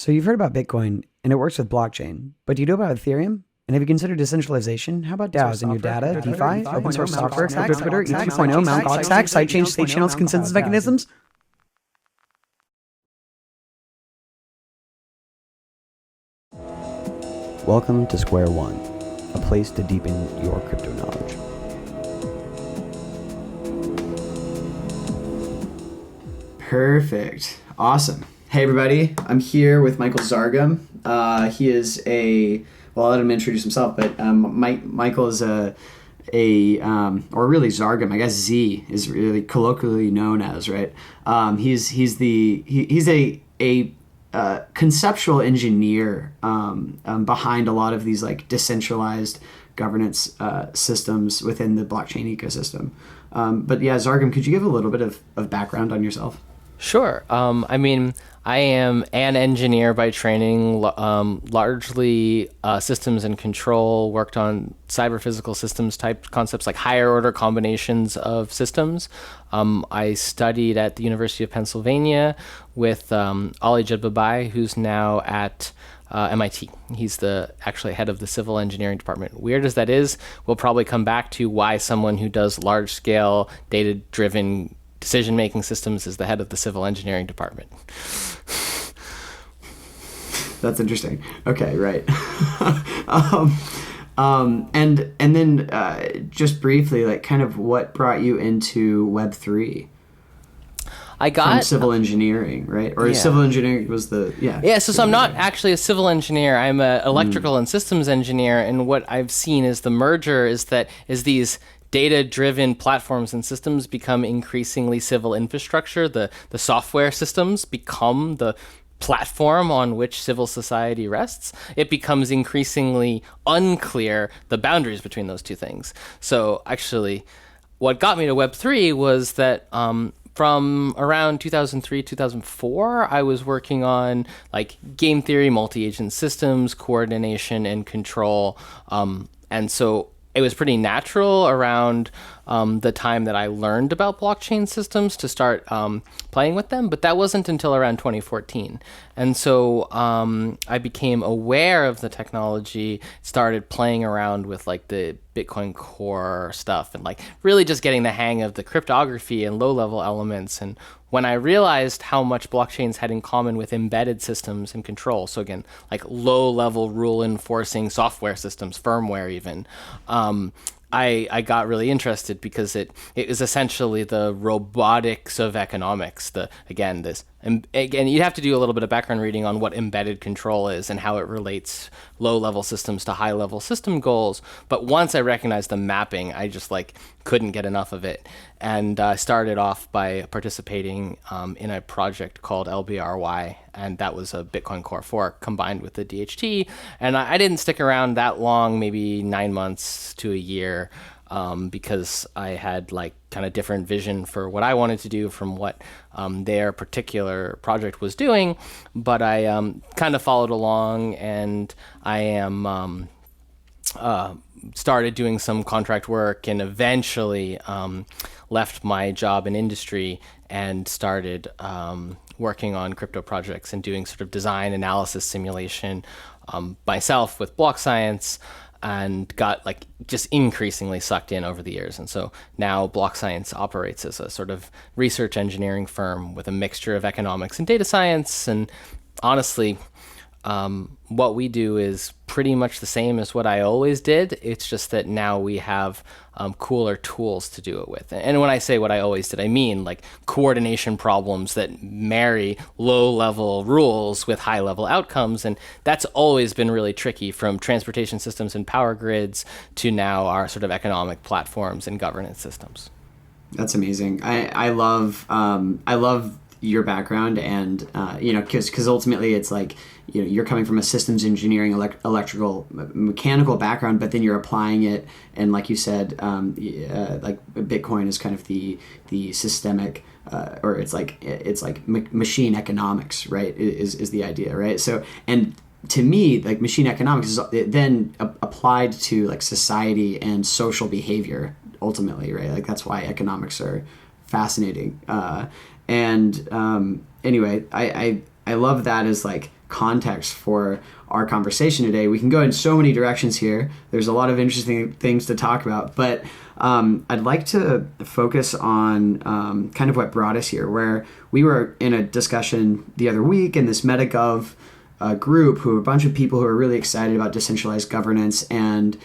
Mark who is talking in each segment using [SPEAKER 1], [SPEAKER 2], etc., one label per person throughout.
[SPEAKER 1] So you've heard about Bitcoin and it works with blockchain, but do you know about Ethereum? And have you considered decentralization? How about DAOs in your data, DeFi, open source software, crypto Twitter, E2.0, Mt. Gox stack, sidechain, state channels, consensus mechanisms?
[SPEAKER 2] Welcome to Square One, a place to deepen your crypto knowledge.
[SPEAKER 3] Perfect. Awesome. Hey, everybody. I'm here with Michael Zargham. He is I'll let him introduce himself, but Michael is or really Zargham, I guess Z is really colloquially known as, right? He's a conceptual engineer behind a lot of these like decentralized governance systems within the blockchain ecosystem. But yeah, Zargham, could you give a little bit of background on yourself?
[SPEAKER 4] Sure. I am an engineer by training, largely systems and control, worked on cyber physical systems type concepts like higher order combinations of systems. I studied at the University of Pennsylvania with Ali Jedbabai, who's now at MIT. He's the actually head of the civil engineering department. Weird as that is, we'll probably come back to why someone who does large scale data-driven decision-making systems is the head of the civil engineering department.
[SPEAKER 3] That's interesting. Okay, right. And then just briefly, like, kind of what brought you into Web3? From civil engineering, right? Or civil engineering was
[SPEAKER 4] So I'm not actually a civil engineer. I'm an electrical and systems engineer, and what I've seen is the merger is these data-driven platforms and systems become increasingly civil infrastructure. The software systems become the platform on which civil society rests. It becomes increasingly unclear the boundaries between those two things. So actually, what got me to Web3 was that from around 2003, 2004, I was working on like game theory, multi-agent systems, coordination, and control. And so it was pretty natural around the time that I learned about blockchain systems to start playing with them, but that wasn't until around 2014. And so I became aware of the technology, started playing around with like the Bitcoin Core stuff and like really just getting the hang of the cryptography and low-level elements. And when I realized how much blockchains had in common with embedded systems and control, so again, like low-level rule-enforcing software systems, firmware even, I got really interested because it is essentially the robotics of economics. And you have to do a little bit of background reading on what embedded control is and how it relates low-level systems to high-level system goals. But once I recognized the mapping, I just like couldn't get enough of it. And I started off by participating in a project called LBRY, and that was a Bitcoin Core fork combined with the DHT. And I didn't stick around that long, maybe 9 months to a year, because I had like kind of different vision for what I wanted to do from what their particular project was doing. But I kind of followed along, and I am started doing some contract work, and eventually left my job in industry and started working on crypto projects and doing sort of design analysis simulation myself with block science, and got like just increasingly sucked in over the years. And so now Block Science operates as a sort of research engineering firm with a mixture of economics and data science. And honestly, what we do is pretty much the same as what I always did. It's just that now we have cooler tools to do it with. And when I say what I always did, I mean like coordination problems that marry low-level rules with high-level outcomes. And that's always been really tricky, from transportation systems and power grids to now our sort of economic platforms and governance systems.
[SPEAKER 3] That's amazing. I love your background, and because ultimately it's like, you're coming from a systems engineering, electrical, mechanical background, but then you're applying it, and like you said, like Bitcoin is kind of the systemic, or it's like machine economics, right? Is the idea, right? So, and to me, like machine economics is then applied to like society and social behavior ultimately, right? Like that's why economics are fascinating. Anyway, I I love that as like context for our conversation today. We can go in so many directions here. There's a lot of interesting things to talk about, but I'd like to focus on kind of what brought us here, where we were in a discussion the other week in this MetaGov group, who are a bunch of people who are really excited about decentralized governance and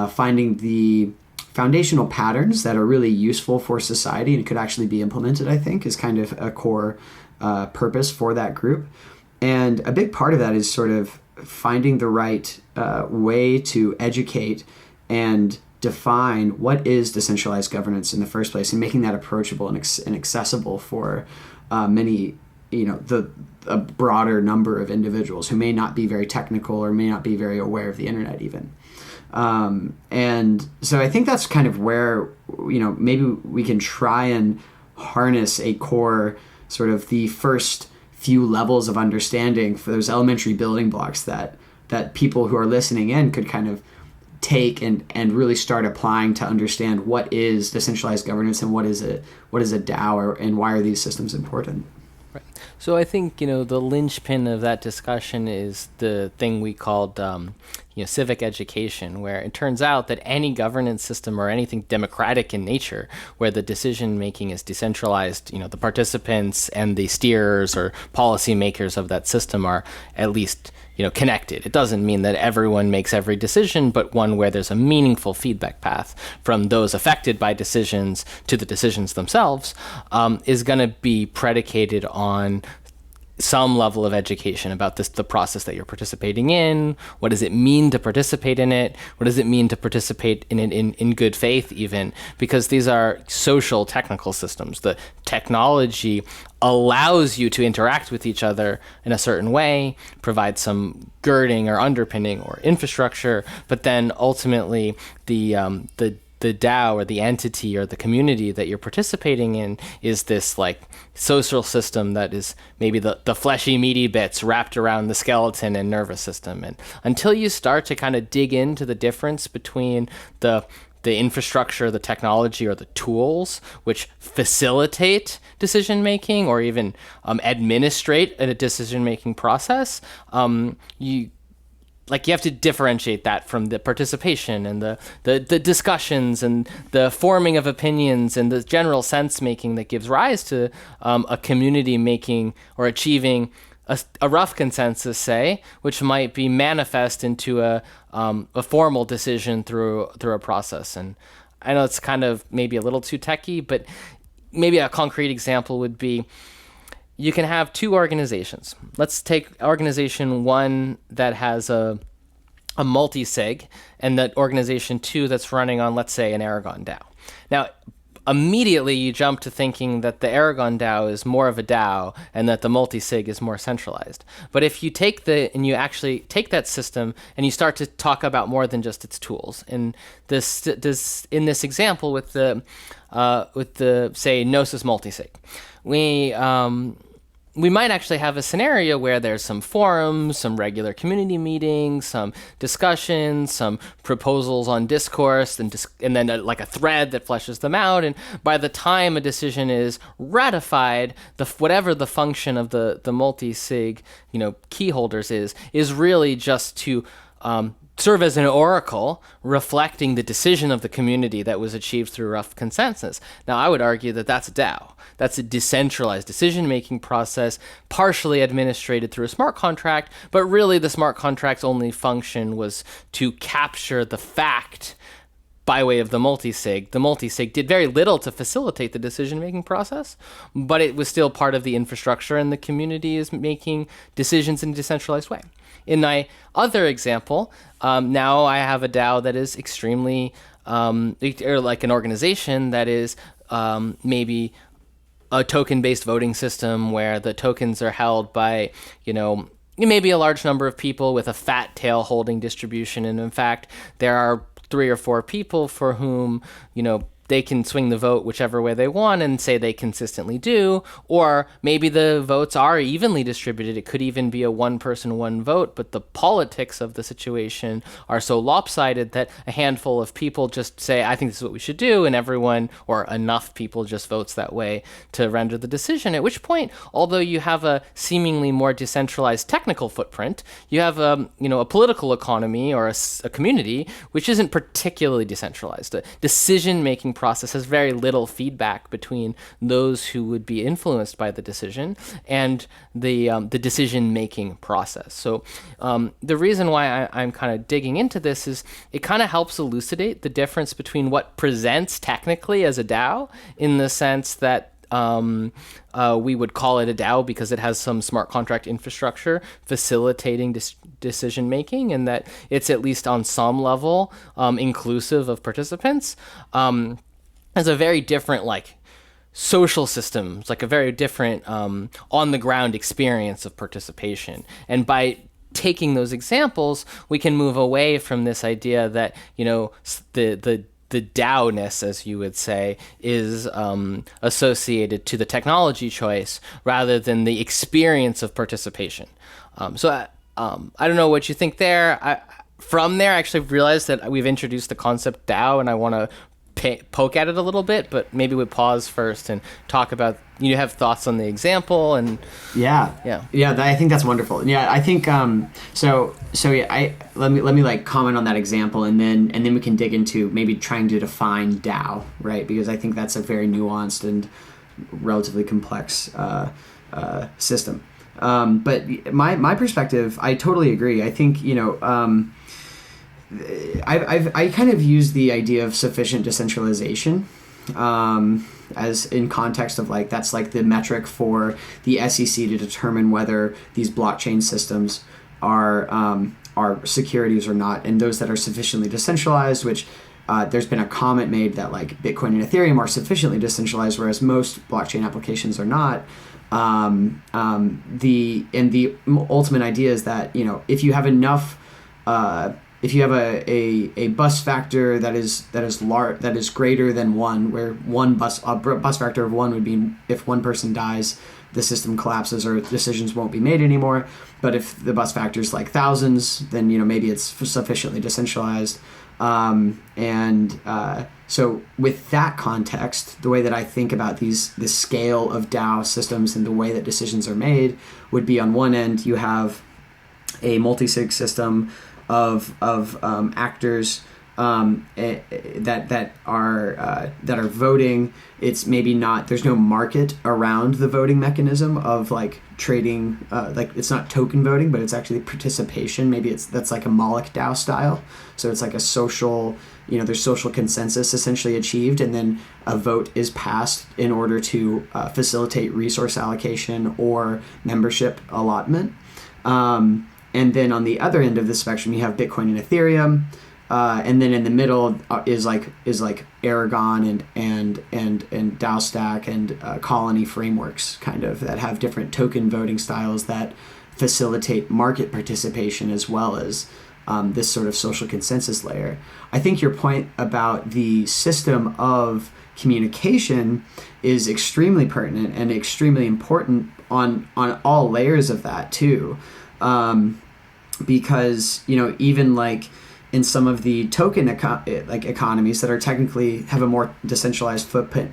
[SPEAKER 3] finding the foundational patterns that are really useful for society and could actually be implemented, I think, is kind of a core purpose for that group. And a big part of that is sort of finding the right way to educate and define what is decentralized governance in the first place, and making that approachable and accessible for many, a broader number of individuals who may not be very technical or may not be very aware of the internet even. And so I think that's kind of where, maybe we can try and harness a core sort of the first few levels of understanding for those elementary building blocks that people who are listening in could kind of take and really start applying to understand what is decentralized governance and what is a DAO, and why are these systems important.
[SPEAKER 4] Right. So I think, the linchpin of that discussion is the thing we called, civic education, where it turns out that any governance system or anything democratic in nature, where the decision making is decentralized, the participants and the steerers or policy makers of that system are at least, connected. It doesn't mean that everyone makes every decision, but one where there's a meaningful feedback path from those affected by decisions to the decisions themselves, is going to be predicated on some level of education about the process that you're participating in. What does it mean to participate in it? What does it mean to participate in it in good faith even? Because these are social technical systems. The technology allows you to interact with each other in a certain way, provide some girding or underpinning or infrastructure, but then ultimately the DAO or the entity or the community that you're participating in is this like social system that is maybe the fleshy, meaty bits wrapped around the skeleton and nervous system. And until you start to kind of dig into the difference between the infrastructure, the technology, or the tools which facilitate decision-making or even administrate a decision-making process, you have to differentiate that from the participation and the discussions and the forming of opinions and the general sense making that gives rise to a community making or achieving a rough consensus, say, which might be manifest into a formal decision through a process. And I know it's kind of maybe a little too techy, but maybe a concrete example would be, you can have two organizations. Let's take organization one that has a multi-sig, and that organization two that's running on, let's say, an Aragon DAO. Now, immediately you jump to thinking that the Aragon DAO is more of a DAO and that the multi-sig is more centralized. But if you you actually take that system and you start to talk about more than just its tools, and this in this example with the say Gnosis multi-sig, we might actually have a scenario where there's some forums, some regular community meetings, some discussions, some proposals on discourse, and then a thread that fleshes them out. And by the time a decision is ratified, whatever the function of the multi-sig, key holders is really just to serve as an oracle reflecting the decision of the community that was achieved through rough consensus. Now, I would argue that that's a DAO. That's a decentralized decision-making process, partially administrated through a smart contract, but really the smart contract's only function was to capture the fact by way of the multi-sig. The multi-sig did very little to facilitate the decision-making process, but it was still part of the infrastructure, and the community is making decisions in a decentralized way. In my other example, now I have a DAO that is extremely, or like an organization that is maybe a token-based voting system where the tokens are held by, maybe a large number of people with a fat tail holding distribution. And in fact, there are 3 or 4 people for whom, they can swing the vote whichever way they want and say they consistently do, or maybe the votes are evenly distributed. It could even be a one person, one vote, but the politics of the situation are so lopsided that a handful of people just say, I think this is what we should do, and everyone, or enough people, just votes that way to render the decision, at which point, although you have a seemingly more decentralized technical footprint, you have a political economy or a community which isn't particularly decentralized. A decision-making process has very little feedback between those who would be influenced by the decision and the decision-making process. So the reason why I'm kind of digging into this is it kind of helps elucidate the difference between what presents technically as a DAO, in the sense that we would call it a DAO because it has some smart contract infrastructure facilitating decision making, and that it's at least on some level inclusive of participants, as a very different social systems, like a very different on the ground experience of participation. And by taking those examples, we can move away from this idea that the DAO-ness, as you would say, is associated to the technology choice rather than the experience of participation. So I don't know what you think there. From there, I actually realized that we've introduced the concept DAO, and I want to poke at it a little bit, but maybe we pause first and talk about, you have thoughts on the example. And
[SPEAKER 3] yeah, I think that's wonderful. Yeah, I think let me comment on that example, and then we can dig into maybe trying to define DAO, right? Because I think that's a very nuanced and relatively complex system. But my perspective, I totally agree. I think I kind of use the idea of sufficient decentralization as in context of that's the metric for the SEC to determine whether these blockchain systems are securities or not, and those that are sufficiently decentralized, which there's been a comment made that Bitcoin and Ethereum are sufficiently decentralized, whereas most blockchain applications are not. The ultimate idea is that if you have enough. If you have a bus factor that is greater than one, where a bus factor of one would be if one person dies, the system collapses or decisions won't be made anymore. But if the bus factor is thousands, then maybe it's sufficiently decentralized. So with that context, the way that I think about the scale of DAO systems and the way that decisions are made would be, on one end you have a multi-sig system of actors that are voting. It's maybe not, there's no market around the voting mechanism of trading, it's not token voting, but it's actually participation. Maybe that's a Moloch DAO style. So it's a social, there's social consensus essentially achieved, and then a vote is passed in order to facilitate resource allocation or membership allotment. And then on the other end of the spectrum, you have Bitcoin and Ethereum, and then in the middle is Aragon and DAO Stack and Colony frameworks, kind of, that have different token voting styles that facilitate market participation as well as this sort of social consensus layer. I think your point about the system of communication is extremely pertinent and extremely important on all layers of that too. Because even in some of the token economies that are technically have a more decentralized footprint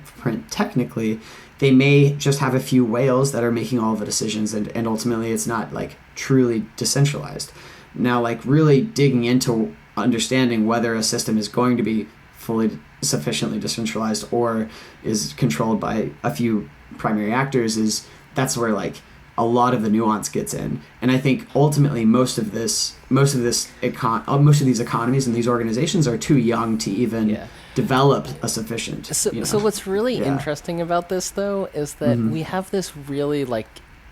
[SPEAKER 3] technically, they may just have a few whales that are making all the decisions, and ultimately it's not truly decentralized. Now really digging into understanding whether a system is going to be fully sufficiently decentralized or is controlled by a few primary actors, that's where a lot of the nuance gets in. And I think ultimately most of these economies and these organizations are too young to even develop a sufficient.
[SPEAKER 4] So what's really interesting about this though is that we have this really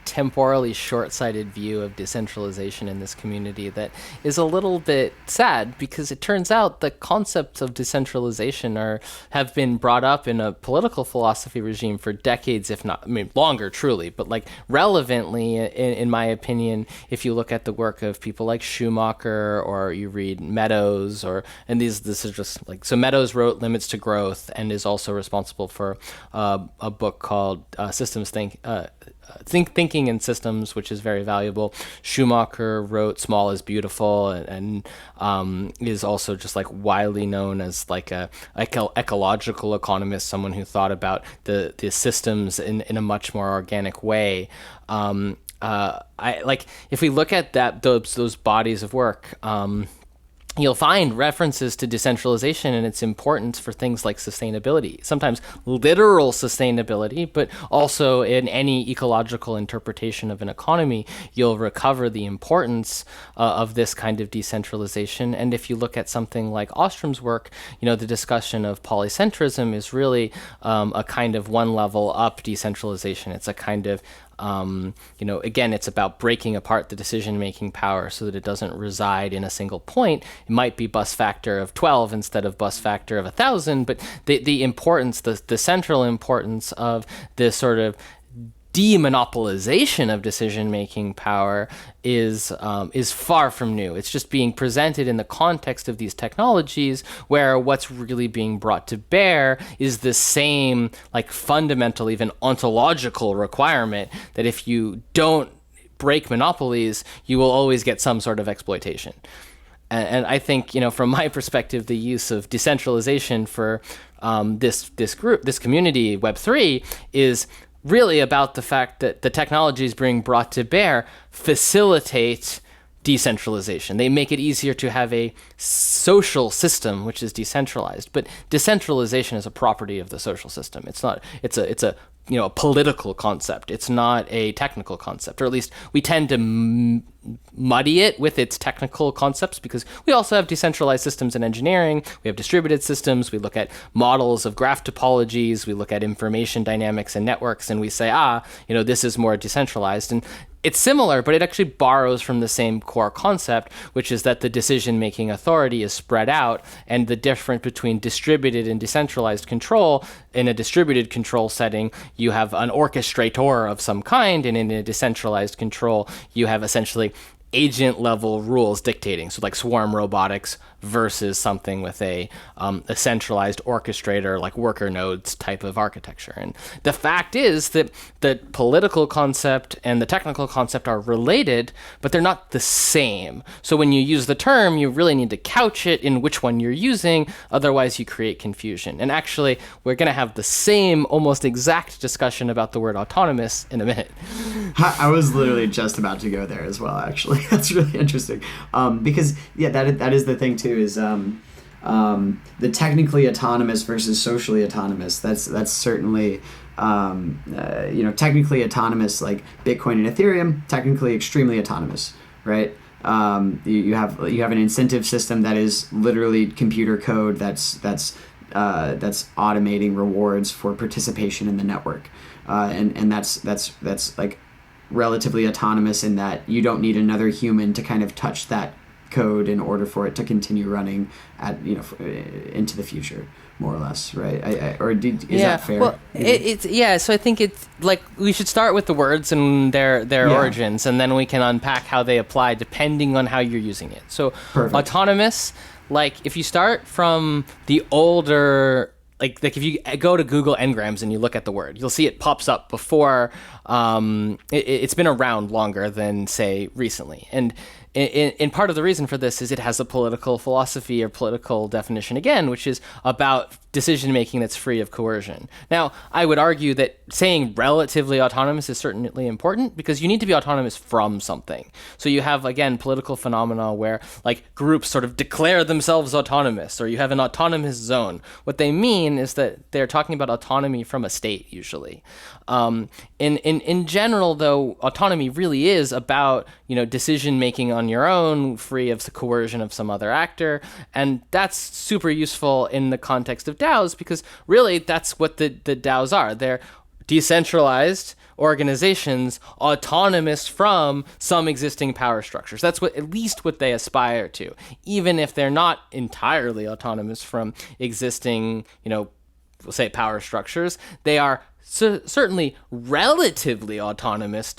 [SPEAKER 4] temporally short-sighted view of decentralization in this community that is a little bit sad, because it turns out the concepts of decentralization have been brought up in a political philosophy regime for decades, if not, I mean, longer, truly, but like relevantly, in my opinion, if you look at the work of people like Schumacher, or you read Meadows, this is just like, so Meadows wrote Limits to Growth and is also responsible for a book called Thinking in Systems, which is very valuable. Schumacher wrote Small is Beautiful, and is also just like widely known as like a ecological economist, someone who thought about the systems in a much more organic way. I like, if we look at those bodies of work, you'll find references to decentralization and its importance for things like sustainability, sometimes literal sustainability, but also in any ecological interpretation of an economy, you'll recover the importance of this kind of decentralization. And if you look at something like Ostrom's work, the discussion of polycentrism is really a kind of one level up decentralization. It's a kind of again, it's about breaking apart the decision-making power so that it doesn't reside in a single point. It might be bus factor of 12 instead of bus factor of 1,000, but the importance, the central importance of this sort of demonopolization of decision-making power is far from new. It's just being presented in the context of these technologies, where what's really being brought to bear is the same, like, fundamental, even ontological requirement that if you don't break monopolies, you will always get some sort of exploitation. And I think, from my perspective, the use of decentralization for this community, Web3, is really about the fact that the technologies being brought to bear facilitate decentralization. They make it easier to have a social system which is decentralized, but decentralization is a property of the social system. It's a political concept. It's not a technical concept, or at least we tend to muddy it with its technical concepts, because we also have decentralized systems in engineering. We have distributed systems. We look at models of graph topologies. We look at information dynamics and networks, and we say, this is more decentralized. And it's similar, but it actually borrows from the same core concept, which is that the decision-making authority is spread out, and the difference between distributed and decentralized control, in a distributed control setting, you have an orchestrator of some kind, and in a decentralized control, you have essentially agent-level rules dictating. So like swarm robotics versus something with a centralized orchestrator, like worker nodes type of architecture. And the fact is that the political concept and the technical concept are related, but they're not the same. So when you use the term, you really need to couch it in which one you're using, otherwise you create confusion. And actually, we're going to have the same, almost exact discussion about the word autonomous in a minute.
[SPEAKER 3] I was literally just about to go there as well, actually. That's really interesting. Because, that is the thing, too, is the technically autonomous versus socially autonomous. That's certainly, technically autonomous, like Bitcoin and Ethereum, technically extremely autonomous, right? You have an incentive system that is literally computer code that's automating rewards for participation in the network, and that's like relatively autonomous in that you don't need another human to kind of touch that code in order for it to continue running into the future, more or less, right? Is that fair?
[SPEAKER 4] Well, so I think it's like we should start with the words and their origins, and then we can unpack how they apply depending on how you're using it. So Perfect. Autonomous, like if you start from the older, like if you go to Google Ngrams and you look at the word, you'll see it pops up before. It's been around longer than, say, recently. And in part of the reason for this is it has a political philosophy or political definition, again, which is about decision-making that's free of coercion. Now, I would argue that saying relatively autonomous is certainly important, because you need to be autonomous from something. So you have, again, political phenomena where like groups sort of declare themselves autonomous, or you have an autonomous zone. What they mean is that they're talking about autonomy from a state, usually. In general, though, autonomy really is about, decision-making on your own, free of the coercion of some other actor. And that's super useful in the context of DAOs, because really that's what the DAOs are. They're decentralized organizations autonomous from some existing power structures. That's at least what they aspire to, even if they're not entirely autonomous from existing, we'll say power structures. They are certainly relatively autonomous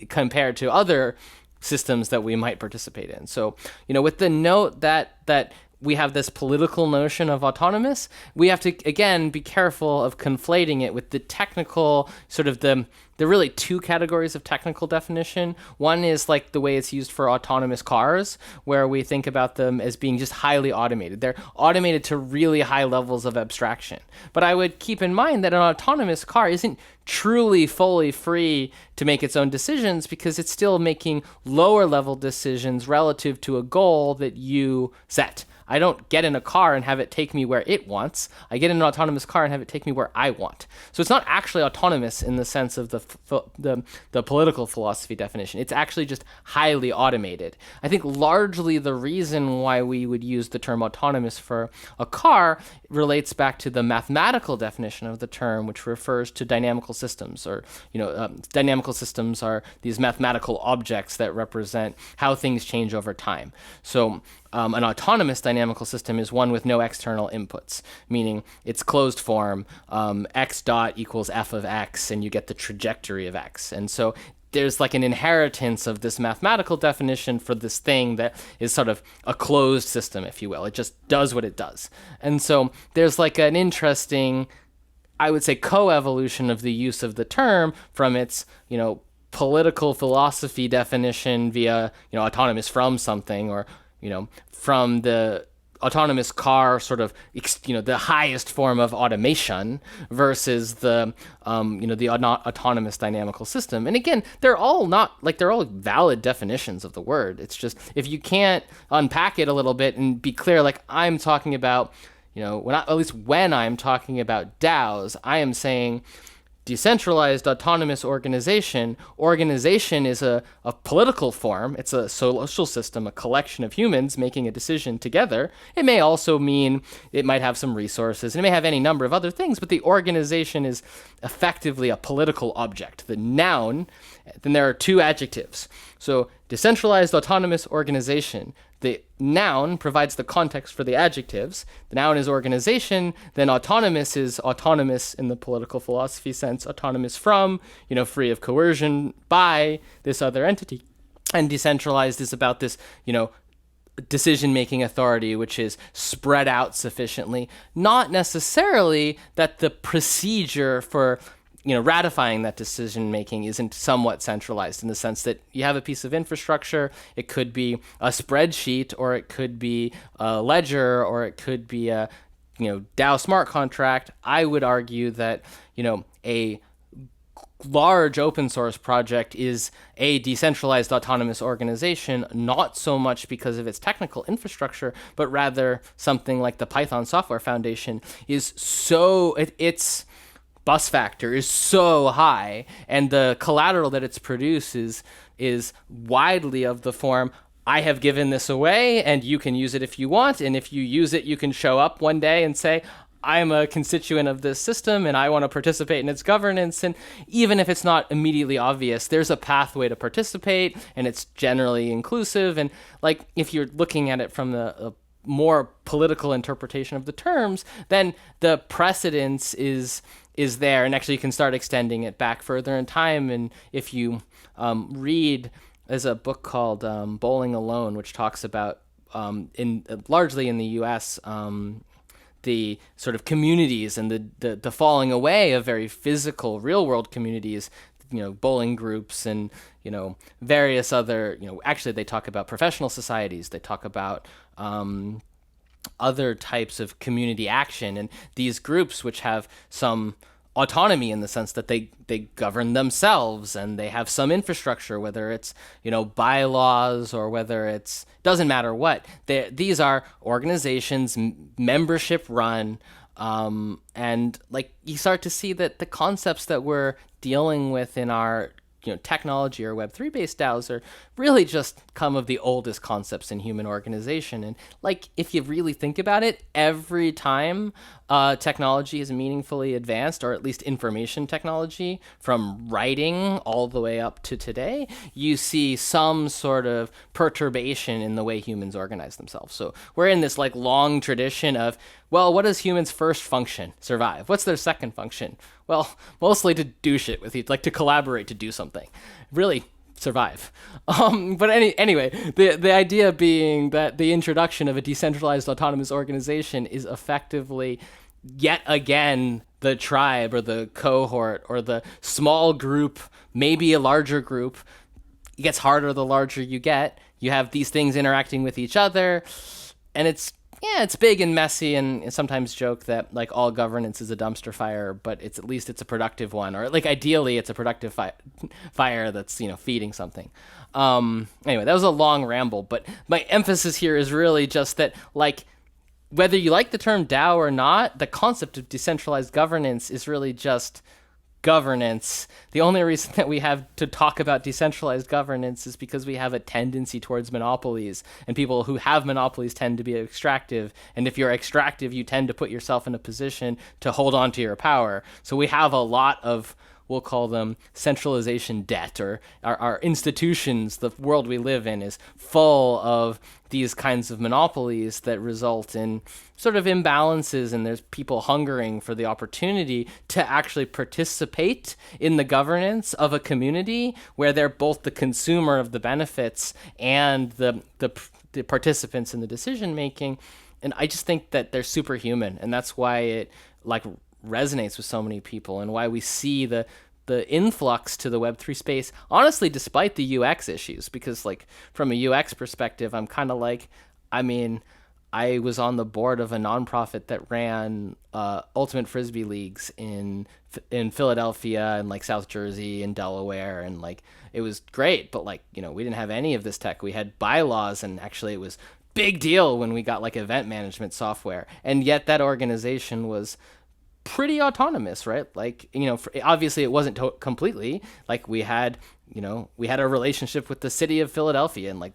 [SPEAKER 4] compared to other systems that we might participate in. So, with the note that we have this political notion of autonomous, we have to, again, be careful of conflating it with the technical, sort of the really two categories of technical definition. One is like the way it's used for autonomous cars, where we think about them as being just highly automated. They're automated to really high levels of abstraction. But I would keep in mind that an autonomous car isn't truly fully free to make its own decisions, because it's still making lower level decisions relative to a goal that you set. I don't get in a car and have it take me where it wants. I get in an autonomous car and have it take me where I want. So it's not actually autonomous in the sense of the political philosophy definition. It's actually just highly automated. I think largely the reason why we would use the term autonomous for a car relates back to the mathematical definition of the term, which refers to dynamical systems, or dynamical systems are these mathematical objects that represent how things change over time. So an autonomous dynamical system is one with no external inputs, meaning it's closed form, x dot equals f of x, and you get the trajectory of x. And so there's like an inheritance of this mathematical definition for this thing that is sort of a closed system, if you will. It just does what it does. And so there's like an interesting, I would say, coevolution of the use of the term from its, political philosophy definition via, autonomous from something, or from the autonomous car sort of, the highest form of automation versus the, the autonomous dynamical system. And again, they're all valid definitions of the word. It's just, if you can't unpack it a little bit and be clear, like I'm talking about, when I'm talking about DAOs, I am saying decentralized autonomous organization. Organization is a political form. It's a social system, a collection of humans making a decision together. It may also mean it might have some resources, and it may have any number of other things, but the organization is effectively a political object. The noun, then there are two adjectives. So decentralized autonomous organization. The noun provides the context for the adjectives. The noun is organization, then autonomous is autonomous in the political philosophy sense, autonomous from, free of coercion by this other entity. And decentralized is about this, decision-making authority, which is spread out sufficiently. Not necessarily that the procedure for ratifying that decision-making isn't somewhat centralized, in the sense that you have a piece of infrastructure. It could be a spreadsheet, or it could be a ledger, or it could be a, DAO smart contract. I would argue that, a large open source project is a decentralized autonomous organization, not so much because of its technical infrastructure, but rather something like the Python Software Foundation is its bus factor is so high, and the collateral that it's produces is widely of the form, I have given this away and you can use it if you want, and if you use it, you can show up one day and say, I'm a constituent of this system and I want to participate in its governance. And even if it's not immediately obvious, there's a pathway to participate, and it's generally inclusive. And like, if you're looking at it from the more political interpretation of the terms, then the precedence is there, and actually you can start extending it back further in time. And if you read, there's a book called Bowling Alone, which talks about largely in the U.S. The sort of communities and the falling away of very physical real world communities, bowling groups and various other, actually they talk about professional societies, they talk about other types of community action, and these groups which have some autonomy in the sense that they govern themselves and they have some infrastructure, whether it's bylaws or whether it's, doesn't matter what. These are organizations, membership run, and like you start to see that the concepts that we're dealing with in our technology or Web3 based DAOs are really just come of the oldest concepts in human organization. And like, if you really think about it, every time technology is meaningfully advanced, or at least information technology, from writing all the way up to today, you see some sort of perturbation in the way humans organize themselves. So we're in this like long tradition of, well, what does humans' first function? Survive. What's their second function? Well, mostly to do shit with you, like to collaborate, to do something. Really survive. But anyway, the idea being that the introduction of a decentralized autonomous organization is effectively yet again the tribe or the cohort or the small group, maybe a larger group. It gets harder the larger you get. You have these things interacting with each other, and it's big and messy, and sometimes joke that like all governance is a dumpster fire, but at least it's a productive one, or like ideally it's a productive fire that's feeding something. Anyway, that was a long ramble, but my emphasis here is really just that, like, whether you like the term DAO or not, the concept of decentralized governance is really just governance. The only reason that we have to talk about decentralized governance is because we have a tendency towards monopolies, and people who have monopolies tend to be extractive. And if you're extractive, you tend to put yourself in a position to hold on to your power. So we have a lot of, we'll call them centralization debt, or our institutions. The world we live in is full of these kinds of monopolies that result in sort of imbalances, and there's people hungering for the opportunity to actually participate in the governance of a community where they're both the consumer of the benefits and the participants in the decision making. And I just think that they're superhuman, and that's why it like resonates with so many people, and why we see the influx to the Web3 space, honestly, despite the UX issues. Because like from a UX perspective, I'm kind of like, I was on the board of a nonprofit that ran ultimate frisbee leagues in Philadelphia and like South Jersey and Delaware, and like it was great, but like we didn't have any of this tech. We had bylaws, and actually it was big deal when we got like event management software, and yet that organization was pretty autonomous, right? Like, obviously it wasn't completely. Like we had a relationship with the city of Philadelphia, and like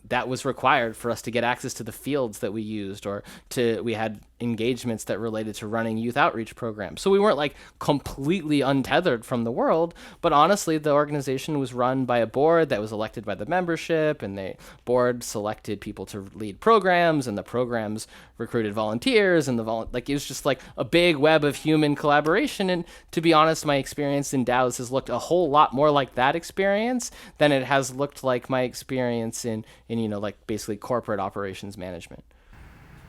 [SPEAKER 4] that was required for us to get access to the fields that we used, or we had engagements that related to running youth outreach programs. So we weren't like completely untethered from the world, but honestly, the organization was run by a board that was elected by the membership, and the board selected people to lead programs, and the programs recruited volunteers, and it was just like a big web of human collaboration. And to be honest, my experience in DAOs has looked a whole lot more like that experience than it has looked like my experience in like basically corporate operations management.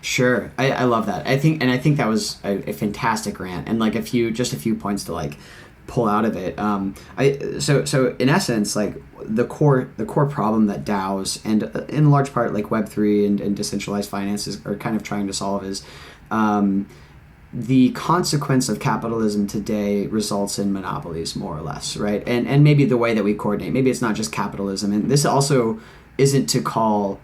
[SPEAKER 3] Sure. I love that. I think that was a fantastic rant, and like a few points to like pull out of it. So in essence, like the core problem that DAOs and in large part like Web3 and decentralized finances are kind of trying to solve is the consequence of capitalism today results in monopolies, more or less, right? And maybe the way that we coordinate, maybe it's not just capitalism, and this also isn't to call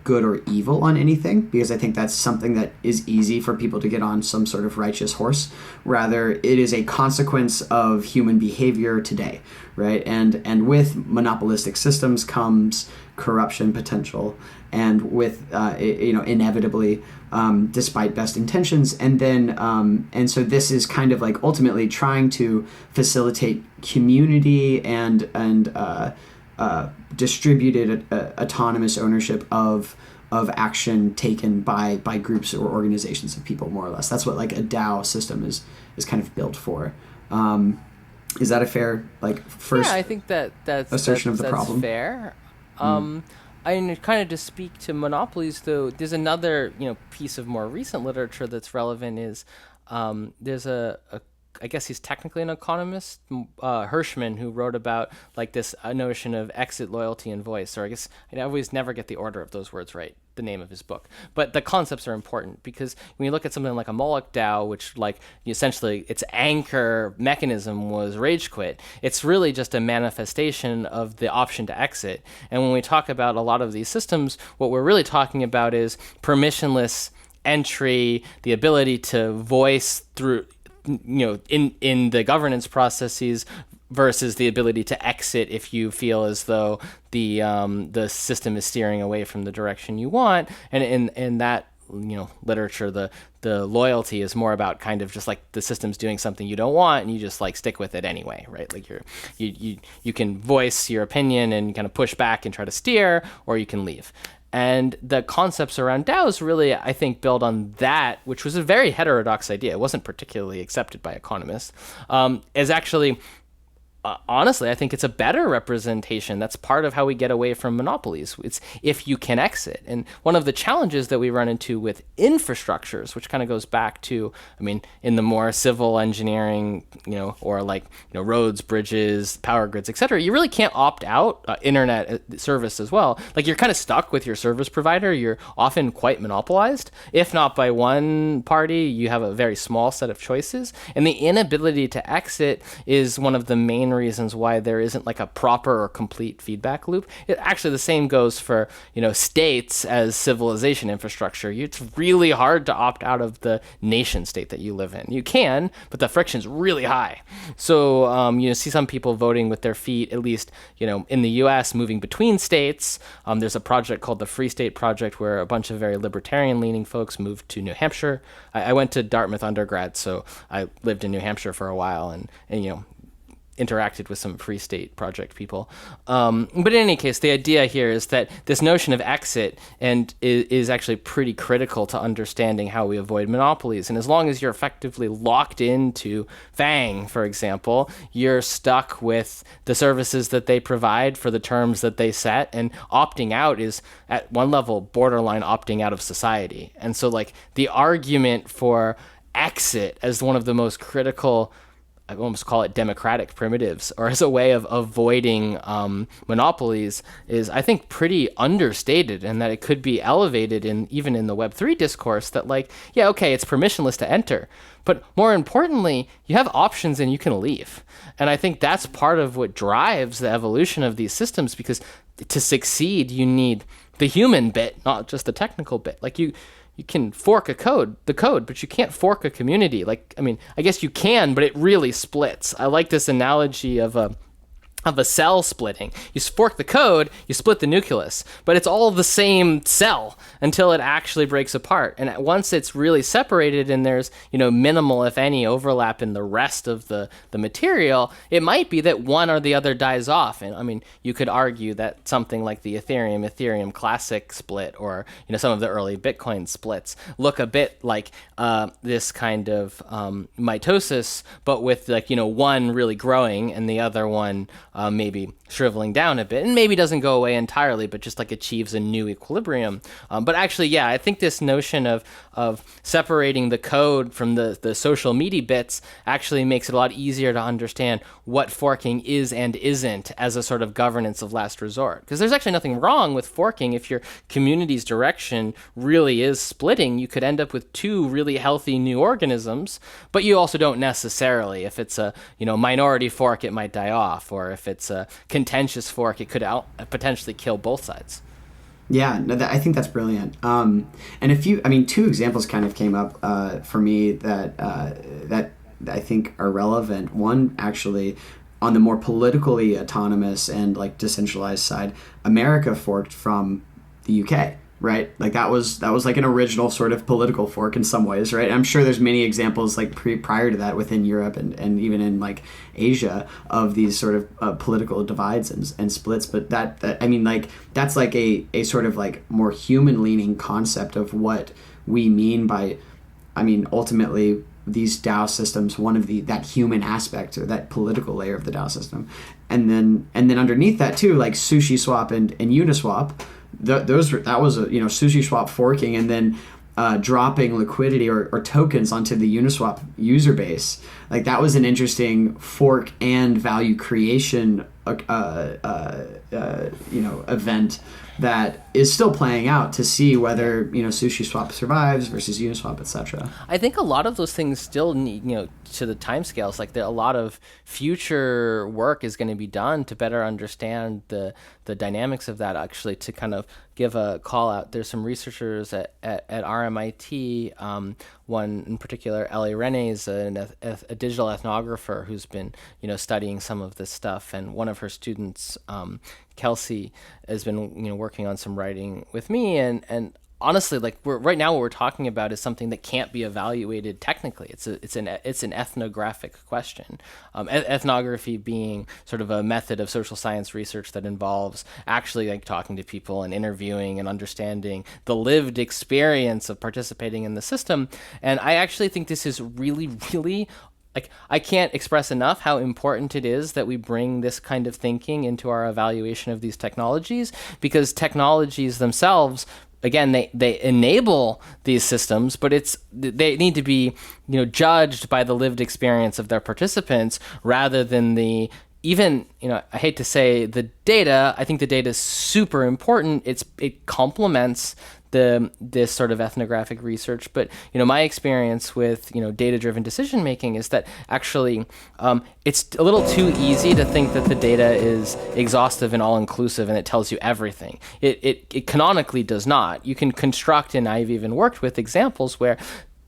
[SPEAKER 3] good or evil on anything, because I think that's something that is easy for people to get on some sort of righteous horse. Rather, it is a consequence of human behavior today, right? And with monopolistic systems comes corruption potential, and with inevitably, despite best intentions, and so this is kind of like ultimately trying to facilitate community and distributed autonomous ownership of action taken by groups or organizations of people, more or less. That's what like a DAO system is kind of built for. Is that a fair first?
[SPEAKER 4] Yeah, I think that's
[SPEAKER 3] assertion of the problem.
[SPEAKER 4] Fair. I kind of to speak to monopolies, though. There's another piece of more recent literature that's relevant. Is there's a I guess he's technically an economist, Hirschman, who wrote about like this notion of exit, loyalty, and voice. Or I guess I always never get the order of those words right, the name of his book. But the concepts are important, because when you look at something like a Moloch DAO, which like essentially its anchor mechanism was rage quit, it's really just a manifestation of the option to exit. And when we talk about a lot of these systems, what we're really talking about is permissionless entry, the ability to voice through in the governance processes, versus the ability to exit if you feel as though the system is steering away from the direction you want. And that literature, the loyalty is more about kind of just like the system's doing something you don't want and you just like stick with it anyway, right? Like you can voice your opinion and kind of push back and try to steer, or you can leave. And the concepts around DAOs really, I think, build on that, which was a very heterodox idea. It wasn't particularly accepted by economists, is actually, honestly, I think it's a better representation. That's part of how we get away from monopolies. It's if you can exit. And one of the challenges that we run into with infrastructures, which kind of goes back to, in the more civil engineering, or like, roads, bridges, power grids, et cetera, you really can't opt out internet service as well. Like you're kind of stuck with your service provider. You're often quite monopolized. If not by one party, you have a very small set of choices. And the inability to exit is one of the main reasons why there isn't like a proper or complete feedback loop. The same goes for, states as civilization infrastructure. It's really hard to opt out of the nation state that you live in. You can, but the friction's really high. So, you see some people voting with their feet, at least, in the US, moving between states. There's a project called the Free State Project where a bunch of very libertarian leaning folks moved to New Hampshire. I went to Dartmouth undergrad, so I lived in New Hampshire for a while and interacted with some Free State Project people. But in any case, the idea here is that this notion of exit is actually pretty critical to understanding how we avoid monopolies. And as long as you're effectively locked into FANG, for example, you're stuck with the services that they provide for the terms that they set. And opting out is, at one level, borderline opting out of society. And so, like, the argument for exit as one of the most critical, I almost call it democratic primitives, or as a way of avoiding monopolies, is, I think, pretty understated, and that it could be elevated even in the Web3 discourse that, like, yeah, okay, it's permissionless to enter, but more importantly, you have options and you can leave. And I think that's part of what drives the evolution of these systems, because to succeed, you need the human bit, not just the technical bit. Like you can fork the code, but you can't fork a community. I guess you can, but it really splits. I like this analogy of a cell splitting. You fork the code, you split the nucleus, but it's all the same cell until it actually breaks apart. And once it's really separated and there's, minimal, if any, overlap in the rest of the material, it might be that one or the other dies off. And you could argue that something like the Ethereum Classic split, or, some of the early Bitcoin splits look a bit like this kind of mitosis, but with one really growing and the other one maybe shriveling down a bit, and maybe doesn't go away entirely, but just like achieves a new equilibrium. But actually, yeah, I think this notion of separating the code from the social media bits actually makes it a lot easier to understand what forking is and isn't as a sort of governance of last resort. Because there's actually nothing wrong with forking if your community's direction really is splitting. You could end up with two really healthy new organisms, but you also don't necessarily. If it's a minority fork, it might die off, or if it's a contentious fork, it could potentially kill both sides.
[SPEAKER 3] Yeah, no, I think that's brilliant. And two examples kind of came up for me that I think are relevant. One, actually, on the more politically autonomous and like decentralized side, America forked from the UK. Right, like that was like an original sort of political fork in some ways, right? I'm sure there's many examples like prior to that within Europe and even in like Asia of these sort of political divides and splits. But that's like a sort of like more human leaning concept of what we mean by, ultimately these DAO systems. One of that human aspect, or that political layer of the DAO system, and then underneath that too, like SushiSwap and Uniswap. That was SushiSwap forking and then dropping liquidity or tokens onto the Uniswap user base. Like that was an interesting fork and value creation event that is still playing out to see whether SushiSwap survives versus Uniswap, etc.
[SPEAKER 4] I think a lot of those things still need, to the timescales, like a lot of future work is going to be done to better understand the dynamics of that. Actually, to kind of give a call out, there's some researchers at RMIT, one in particular, Ellie Rennie, is a digital ethnographer who's been studying some of this stuff, and one of her students, Kelsey, has been working on some writing with me, and honestly, like right now what we're talking about is something that can't be evaluated technically. It's an ethnographic question. Ethnography being sort of a method of social science research that involves actually like talking to people and interviewing and understanding the lived experience of participating in the system. And I actually think this is really, really, like, I can't express enough how important it is that we bring this kind of thinking into our evaluation of these technologies, because technologies themselves, again, they enable these systems, but they need to be, judged by the lived experience of their participants rather than I hate to say the data. I think the data is super important. It complements this sort of ethnographic research, but my experience with data-driven decision making is that actually it's a little too easy to think that the data is exhaustive and all-inclusive and it tells you everything. It canonically does not. You can construct, and I've even worked with examples where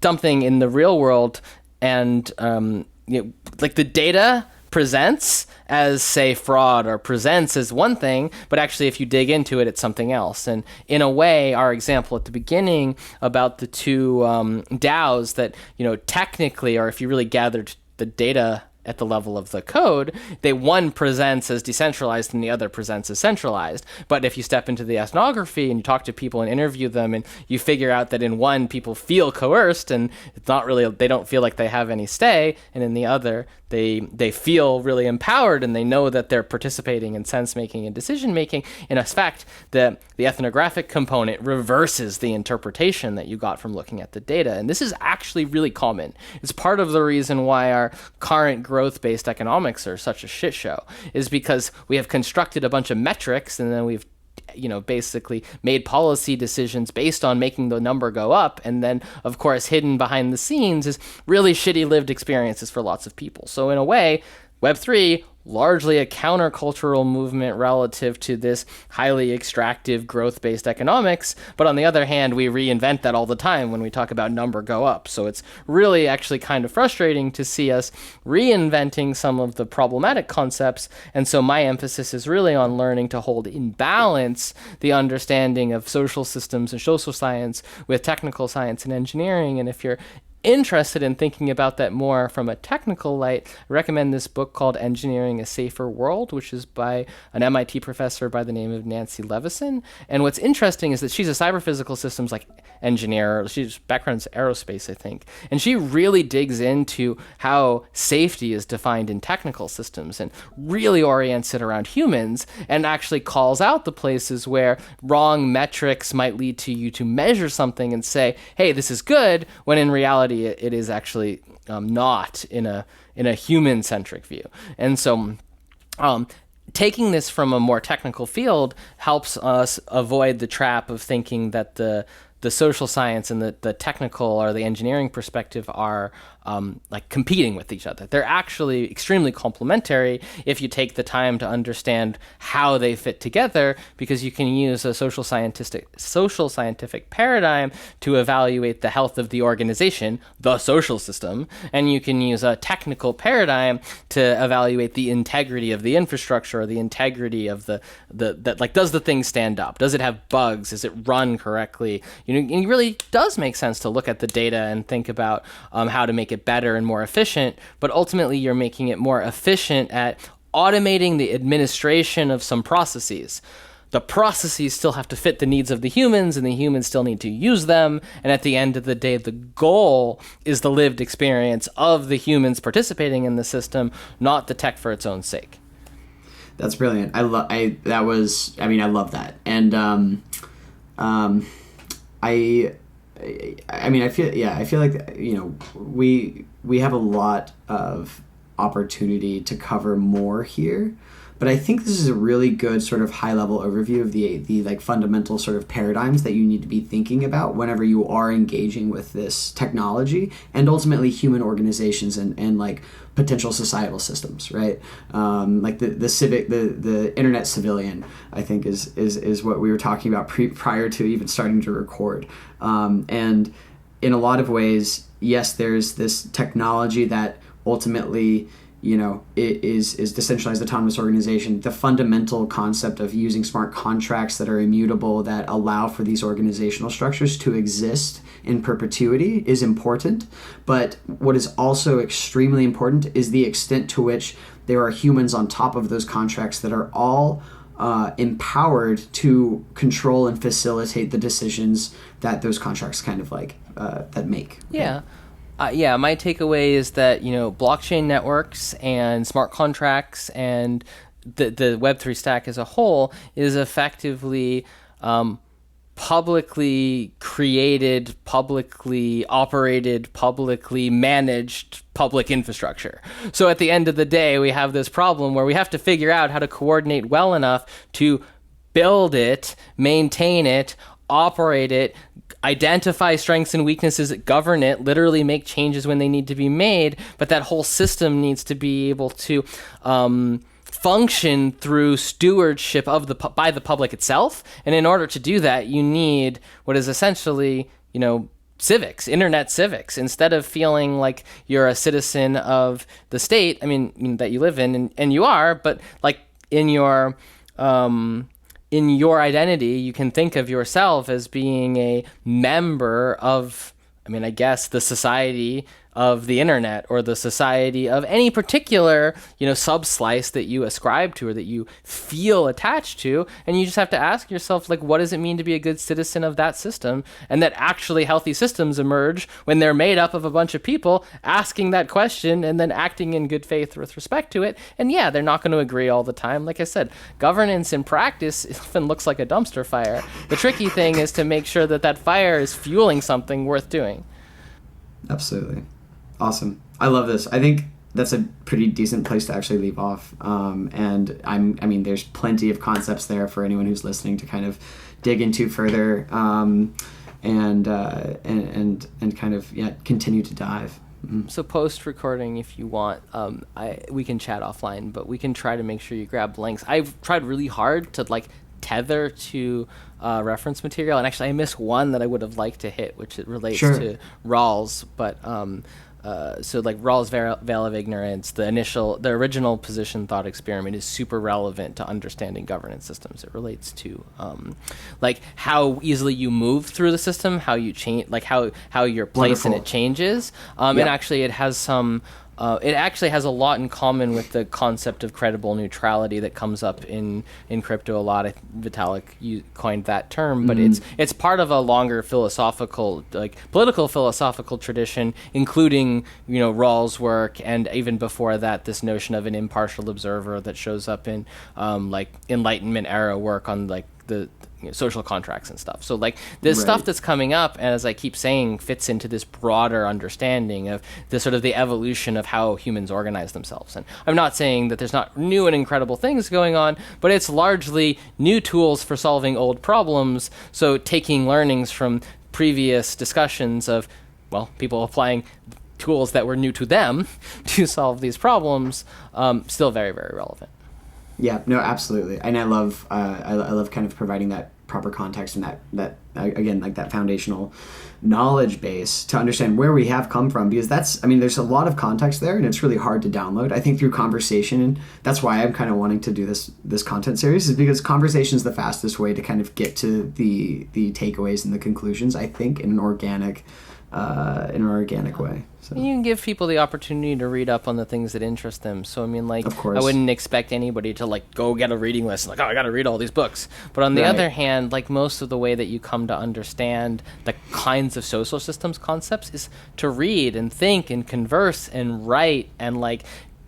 [SPEAKER 4] something in the real world and like the data presents as, say, fraud, or presents as one thing, but actually if you dig into it, it's something else. And in a way, our example at the beginning about the two DAOs that, technically, or if you really gathered the data at the level of the code, one presents as decentralized and the other presents as centralized. But if you step into the ethnography and you talk to people and interview them, and you figure out that in one people feel coerced and it's not really, they don't feel like they have any say, and in the other they feel really empowered and they know that they're participating in sense making and decision making. In effect, the ethnographic component reverses the interpretation that you got from looking at the data. And this is actually really common. It's part of the reason why our current growth-based economics are such a shit show, is because we have constructed a bunch of metrics and then we've basically made policy decisions based on making the number go up. And then, of course, hidden behind the scenes is really shitty lived experiences for lots of people. So in a way, Web3, largely a countercultural movement relative to this highly extractive growth-based economics. But on the other hand, we reinvent that all the time when we talk about number go up. So it's really actually kind of frustrating to see us reinventing some of the problematic concepts. And so my emphasis is really on learning to hold in balance the understanding of social systems and social science with technical science and engineering. And if you're interested in thinking about that more from a technical light, I recommend this book called Engineering a Safer World, which is by an MIT professor by the name of Nancy Levison. And what's interesting is that she's a cyber-physical systems engineer. She's background's aerospace, I think. And she really digs into how safety is defined in technical systems and really orients it around humans, and actually calls out the places where wrong metrics might lead to you to measure something and say, hey, this is good, when in reality it is actually not in a human-centric view. And so taking this from a more technical field helps us avoid the trap of thinking that the social science and the technical or the engineering perspective are competing with each other. They're actually extremely complementary if you take the time to understand how they fit together, because you can use a social scientific paradigm to evaluate the health of the organization, the social system, and you can use a technical paradigm to evaluate the integrity of the infrastructure, or the integrity of does the thing stand up? Does it have bugs? Does it run correctly? It really does make sense to look at the data and think about how to make it better and more efficient, but ultimately you're making it more efficient at automating the administration of some processes. The processes still have to fit the needs of the humans, and the humans still need to use them. And at the end of the day, the goal is the lived experience of the humans participating in the system, not the tech for its own sake.
[SPEAKER 3] That's brilliant. I love that. And I feel like we have a lot of opportunity to cover more here, but I think this is a really good sort of high level overview of the fundamental sort of paradigms that you need to be thinking about whenever you are engaging with this technology and ultimately human organizations and potential societal systems, right? The internet civilian, I think is what we were talking about prior to even starting to record. And in a lot of ways, yes, there's this technology that ultimately, is decentralized autonomous organization. The fundamental concept of using smart contracts that are immutable, that allow for these organizational structures to exist in perpetuity, is important. But what is also extremely important is the extent to which there are humans on top of those contracts that are all empowered to control and facilitate the decisions that those contracts kind of that make.
[SPEAKER 4] Yeah. My takeaway is that, blockchain networks and smart contracts and the Web3 stack as a whole is effectively publicly created, publicly operated, publicly managed public infrastructure. So at the end of the day, we have this problem where we have to figure out how to coordinate well enough to build it, maintain it, operate it, identify strengths and weaknesses, govern it, literally make changes when they need to be made, but that whole system needs to be able to function through stewardship by the public itself. And in order to do that, you need what is essentially, civics, internet civics. Instead of feeling like you're a citizen of the state, that you live in, and you are, but like in your identity, you can think of yourself as being a member of, I guess, the society of the internet, or the society of any particular, sub-slice that you ascribe to or that you feel attached to. And you just have to ask yourself, what does it mean to be a good citizen of that system? And that actually healthy systems emerge when they're made up of a bunch of people asking that question and then acting in good faith with respect to it. And yeah, they're not going to agree all the time. Like I said, governance in practice often looks like a dumpster fire. The tricky thing is to make sure that that fire is fueling something worth doing.
[SPEAKER 3] Absolutely. Awesome. I love this. I think that's a pretty decent place to actually leave off. And there's plenty of concepts there for anyone who's listening to kind of dig into further, and kind of continue to dive. Mm-hmm.
[SPEAKER 4] So post-recording, if you want, we can chat offline, but we can try to make sure you grab links. I've tried really hard to tether to reference material, and actually I missed one that I would have liked to hit, which it relates to Rawls, but so Rawls' Veil of Ignorance, the original position thought experiment is super relevant to understanding governance systems. It relates to how easily you move through the system, how you change, how your place in it changes, and actually it has some. It actually has a lot in common with the concept of credible neutrality that comes up in crypto a lot. Vitalik, you coined that term, but it's part of a longer philosophical, political philosophical tradition, including Rawls' work, and even before that, this notion of an impartial observer that shows up in Enlightenment era work on the social contracts and stuff. So this stuff that's coming up, and as I keep saying, fits into this broader understanding of the sort of the evolution of how humans organize themselves. And I'm not saying that there's not new and incredible things going on, but it's largely new tools for solving old problems. So taking learnings from previous discussions of, people applying tools that were new to them to solve these problems, still very, very relevant.
[SPEAKER 3] Yeah, no, absolutely. And I love kind of providing that proper context and that again, that foundational knowledge base to understand where we have come from, because there's a lot of context there, and it's really hard to download. I think through conversation, and that's why I'm kind of wanting to do this content series, is because conversation is the fastest way to kind of get to the takeaways and the conclusions, I think, in an organic way. So.
[SPEAKER 4] You can give people the opportunity to read up on the things that interest them. So,
[SPEAKER 3] of course.
[SPEAKER 4] I wouldn't expect anybody to, go get a reading list and, I got to read all these books. But on the other hand, most of the way that you come to understand the kinds of social systems concepts is to read and think and converse and write and,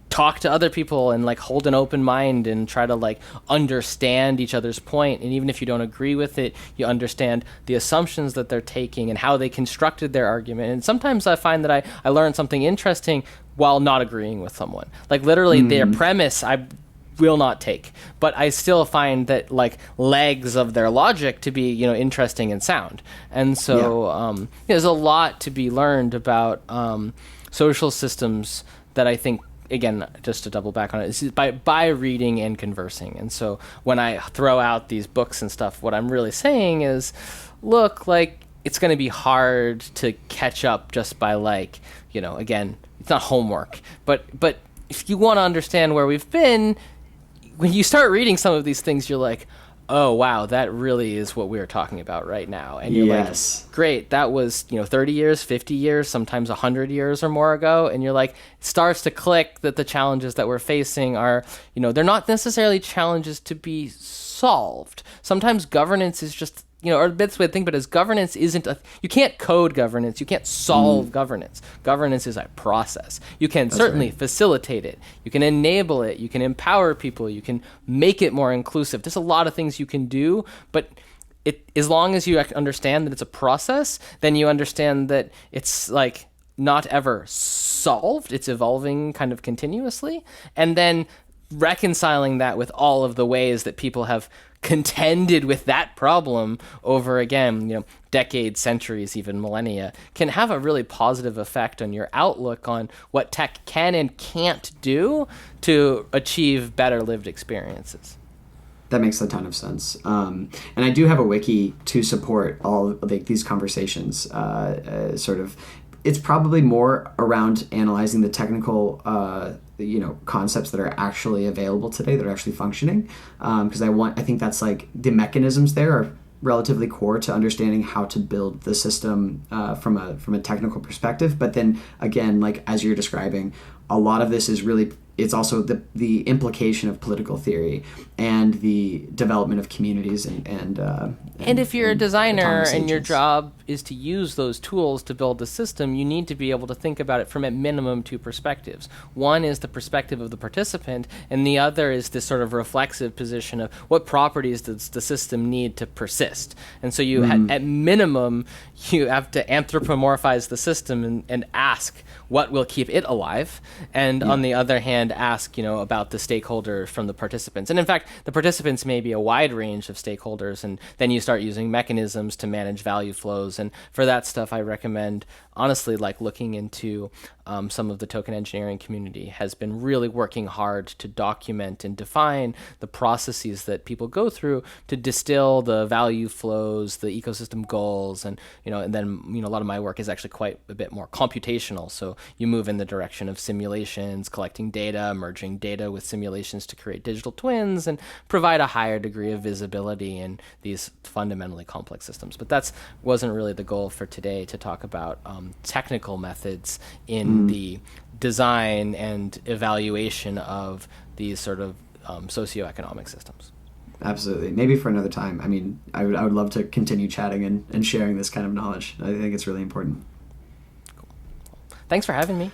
[SPEAKER 4] talk to other people and hold an open mind and try to understand each other's point. And even if you don't agree with it, you understand the assumptions that they're taking and how they constructed their argument. And sometimes I find that I learn something interesting while not agreeing with someone. Literally their premise I will not take, but I still find that legs of their logic to be interesting and sound. And so there's a lot to be learned about social systems that I think, again, just to double back on it, is by reading and conversing. And so when I throw out these books and stuff, what I'm really saying is, look, it's going to be hard to catch up just by again, it's not homework, but if you want to understand where we've been, when you start reading some of these things, you're like, oh, wow, that really is what we're talking about right now. And you're like, great, that was, 30 years, 50 years, sometimes 100 years or more ago. And you're like, it starts to click that the challenges that we're facing are, they're not necessarily challenges to be solved. Sometimes governance is just, or the best way to think about it is governance isn't you can't code governance. You can't solve governance. Governance is a process. You can certainly facilitate it. You can enable it. You can empower people. You can make it more inclusive. There's a lot of things you can do, but as long as you understand that it's a process, then you understand that it's like not ever solved. It's evolving kind of continuously. And then reconciling that with all of the ways that people have contended with that problem over, again, decades, centuries, even millennia, can have a really positive effect on your outlook on what tech can and can't do to achieve better lived experiences.
[SPEAKER 3] That makes a ton of sense. And I do have a wiki to support all of these conversations. It's probably more around analyzing the technical concepts that are actually available today, that are actually functioning, because I think that's like the mechanisms there are relatively core to understanding how to build the system from a technical perspective. But then again, like as you're describing, a lot of this is really, it's also the implication of political theory and the development of communities and
[SPEAKER 4] if you're a designer and your
[SPEAKER 3] agents.
[SPEAKER 4] job is to use those tools to build the system, you need to be able to think about it from at minimum two perspectives. One is the perspective of the participant, and the other is this sort of reflexive position of what properties does the system need to persist. And so you at minimum, you have to anthropomorphize the system and ask what will keep it alive, and on the other hand, ask about the stakeholders from the participants. And in fact, the participants may be a wide range of stakeholders, and then you start using mechanisms to manage value flows. And for that stuff, I recommend, honestly, like looking into some of the token engineering community has been really working hard to document and define the processes that people go through to distill the value flows, the ecosystem goals, and then a lot of my work is actually quite a bit more computational. So you move in the direction of simulations, collecting data, merging data with simulations to create digital twins, and provide a higher degree of visibility in these fundamentally complex systems. But that wasn't really the goal for today, to talk about technical methods in the design and evaluation of these sort of socioeconomic systems.
[SPEAKER 3] Absolutely. Maybe for another time. I mean, I would love to continue chatting and sharing this kind of knowledge. I think it's really important.
[SPEAKER 4] Cool. Thanks for having me.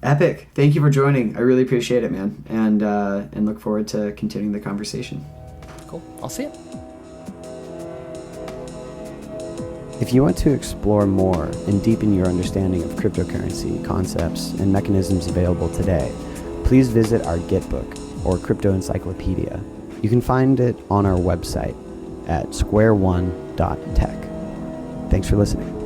[SPEAKER 3] Epic. Thank you for joining. I really appreciate it, man. And look forward to continuing the conversation.
[SPEAKER 4] Cool. I'll see you.
[SPEAKER 2] If you want to explore more and deepen your understanding of cryptocurrency concepts and mechanisms available today, please visit our Gitbook or Crypto Encyclopedia. You can find it on our website at square1.tech. Thanks for listening.